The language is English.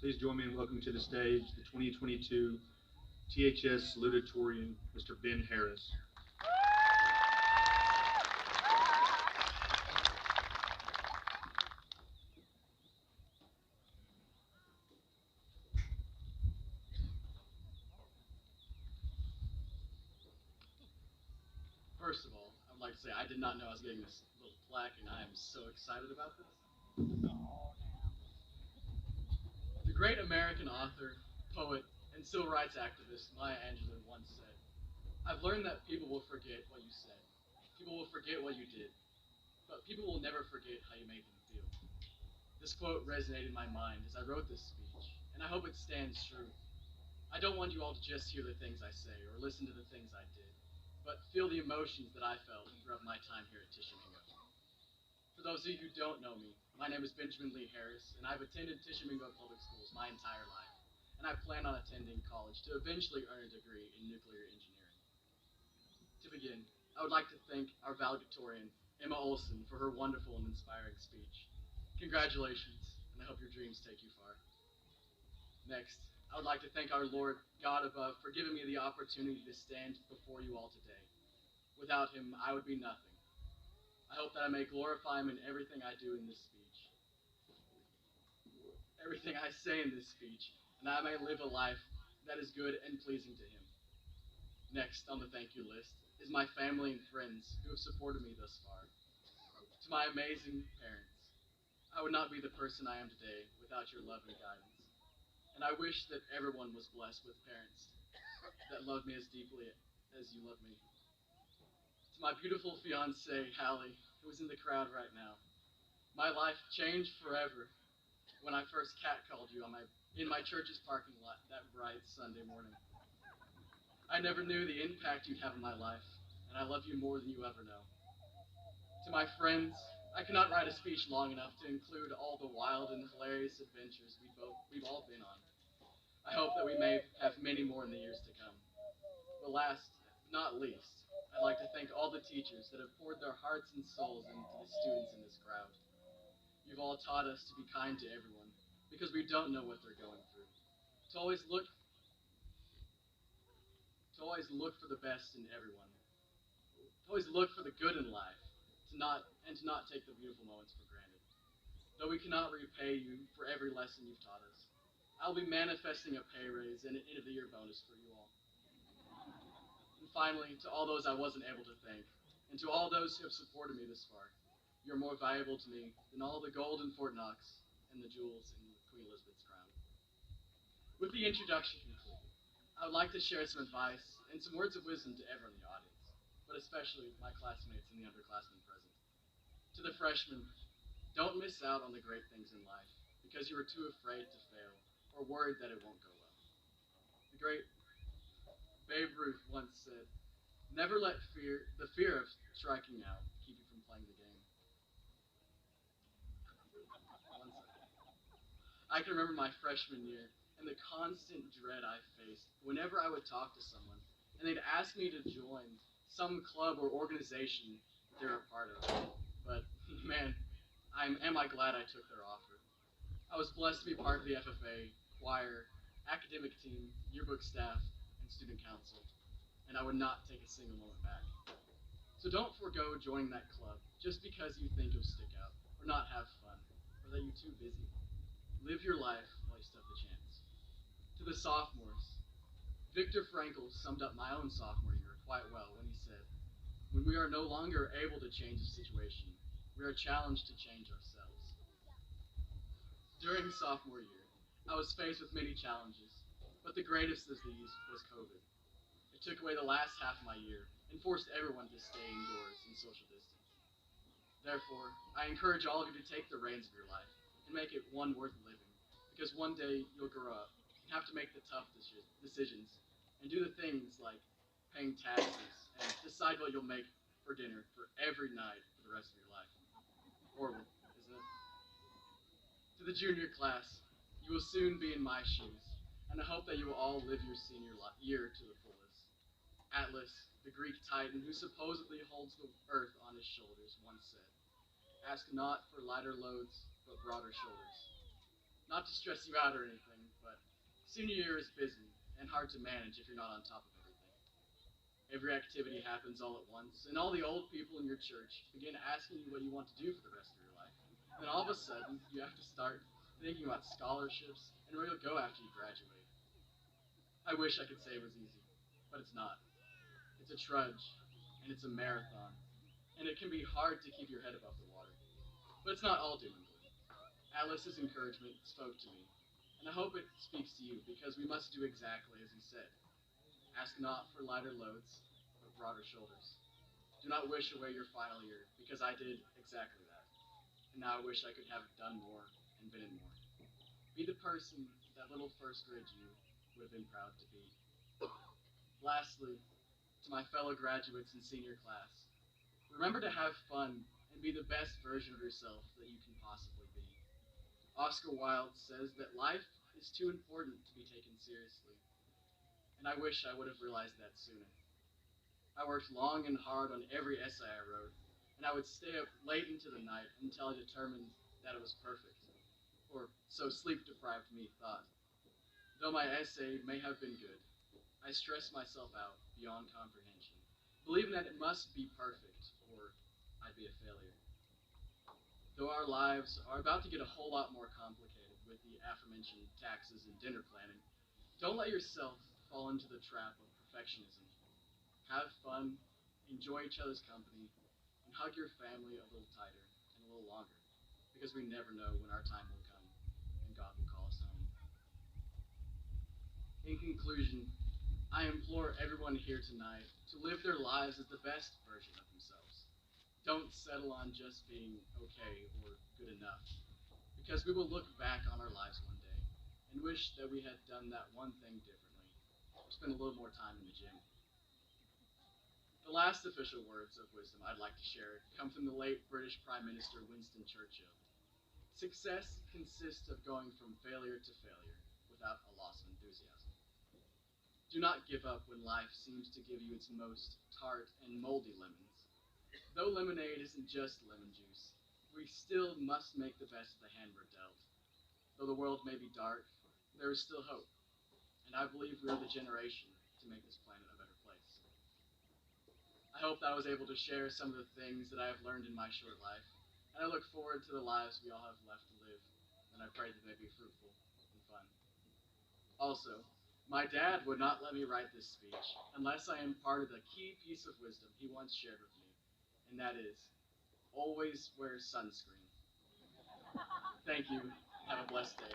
Please join me in welcoming to the stage the 2022 THS salutatorian, Mr. Ben Harris. First of all, I would like to say I did not know I was getting this little plaque, and I am so excited about this. The great American author, poet, and civil rights activist Maya Angelou once said, "I've learned that people will forget what you said. People will forget what you did, but people will never forget how you made them feel." This quote resonated in my mind as I wrote this speech, and I hope it stands true. I don't want you all to just hear the things I say or listen to the things I did, but feel the emotions that I felt throughout my time here at Tishomingo. For those of you who don't know me, my name is Benjamin Lee Harris, and I've attended Tishomingo Public Schools my entire life, and I plan on attending college to eventually earn a degree in nuclear engineering. To begin, I would like to thank our valedictorian, Emma Olson, for her wonderful and inspiring speech. Congratulations, and I hope your dreams take you far. Next, I would like to thank our Lord God above for giving me the opportunity to stand before you all today. Without him, I would be nothing. I hope that I may glorify him in everything I do in this speech, everything I say in this speech, and I may live a life that is good and pleasing to him. Next on the thank you list is my family and friends who have supported me thus far. To my amazing parents, I would not be the person I am today without your love and guidance. And I wish that everyone was blessed with parents that love me as deeply as you love me. To my beautiful fiancée, Hallie, who is in the crowd right now, my life changed forever when I first catcalled you in my church's parking lot that bright Sunday morning. I never knew the impact you'd have on my life, and I love you more than you ever know. To my friends, I cannot write a speech long enough to include all the wild and hilarious adventures we've all been on. I hope that we may have many more in the years to come. But last but not least, I'd like to thank all the teachers that have poured their hearts and souls into the students in this crowd. You've all taught us to be kind to everyone because we don't know what they're going through. To always look for the best in everyone. To always look for the good in life, to not take the beautiful moments for granted. Though we cannot repay you for every lesson you've taught us, I'll be manifesting a pay raise and an end of the year bonus for you all. And finally, to all those I wasn't able to thank, and to all those who have supported me this far, you're more valuable to me than all the gold in Fort Knox and the jewels in Queen Elizabeth's crown. With the introduction concluded, I would like to share some advice and some words of wisdom to everyone in the audience, but especially my classmates and the underclassmen present. To the freshmen, don't miss out on the great things in life because you are too afraid to fail or worried that it won't go well. The great Babe Ruth once said, "Never let the fear of striking out keep you from playing the game." One second. I can remember my freshman year and the constant dread I faced whenever I would talk to someone and they'd ask me to join some club or organization that they're a part of. But man, am I glad I took their offer. I was blessed to be part of the FFA, choir, academic team, yearbook staff, and student council, and I would not take a single moment back. So don't forego joining that club just because you think you'll stick out, or not have fun, or that you're too busy. Live your life while you still have the chance. To the sophomores, Viktor Frankl summed up my own sophomore year quite well when he said, "When we are no longer able to change a situation, we are challenged to change ourselves." During sophomore year, I was faced with many challenges, but the greatest of these was COVID. It took away the last half of my year and forced everyone to stay indoors and social distance. Therefore, I encourage all of you to take the reins of your life and make it one worth living, because one day you'll grow up and have to make the tough decisions and do the things like paying taxes and decide what you'll make for dinner for every night for the rest of your life. Horrible, isn't it? To the junior class, you will soon be in my shoes, and I hope that you will all live your senior year to the fullest. Atlas, the Greek titan who supposedly holds the earth on his shoulders, once said, "Ask not for lighter loads, but broader shoulders." Not to stress you out or anything, but senior year is busy and hard to manage if you're not on top of everything. Every activity happens all at once, and all the old people in your church begin asking you what you want to do for the rest of your life. And then all of a sudden, you have to start thinking about scholarships and where you'll go after you graduate. I wish I could say it was easy, but it's not. It's a trudge, and it's a marathon, and it can be hard to keep your head above the water. But it's not all doom and gloom. Atlas's encouragement spoke to me, and I hope it speaks to you because we must do exactly as he said. Ask not for lighter loads, but broader shoulders. Do not wish away your final year, because I did exactly that. And now I wish I could have done more and been in more. Be the person that little first grade you would have been proud to be. Lastly, to my fellow graduates in senior class, remember to have fun and be the best version of yourself that you can possibly be. Oscar Wilde says that life is too important to be taken seriously, and I wish I would have realized that sooner. I worked long and hard on every essay I wrote, and I would stay up late into the night until I determined that it was perfect, or so sleep-deprived me thought. Though my essay may have been good, I stressed myself out beyond comprehension, believing that it must be perfect, or I'd be a failure. Though our lives are about to get a whole lot more complicated with the aforementioned taxes and dinner planning, don't let yourself fall into the trap of perfectionism. Have fun, enjoy each other's company, and hug your family a little tighter and a little longer, because we never know when our time will come and God will call us home. In conclusion, I implore everyone here tonight to live their lives as the best version of themselves. Don't settle on just being okay or good enough, because we will look back on our lives one day and wish that we had done that one thing differently, or spent a little more time in the gym. The last official words of wisdom I'd like to share come from the late British Prime Minister Winston Churchill. Success consists of going from failure to failure without a loss of enthusiasm. Do not give up when life seems to give you its most tart and moldy lemons. Though lemonade isn't just lemon juice, we still must make the best of the hand we're dealt. Though the world may be dark, there is still hope, and I believe we are the generation to make this planet a better place. I hope that I was able to share some of the things that I have learned in my short life, and I look forward to the lives we all have left to live, and I pray that they be fruitful and fun. Also, my dad would not let me write this speech unless I imparted a key piece of wisdom he once shared with me, and that is, always wear sunscreen. Thank you. Have a blessed day.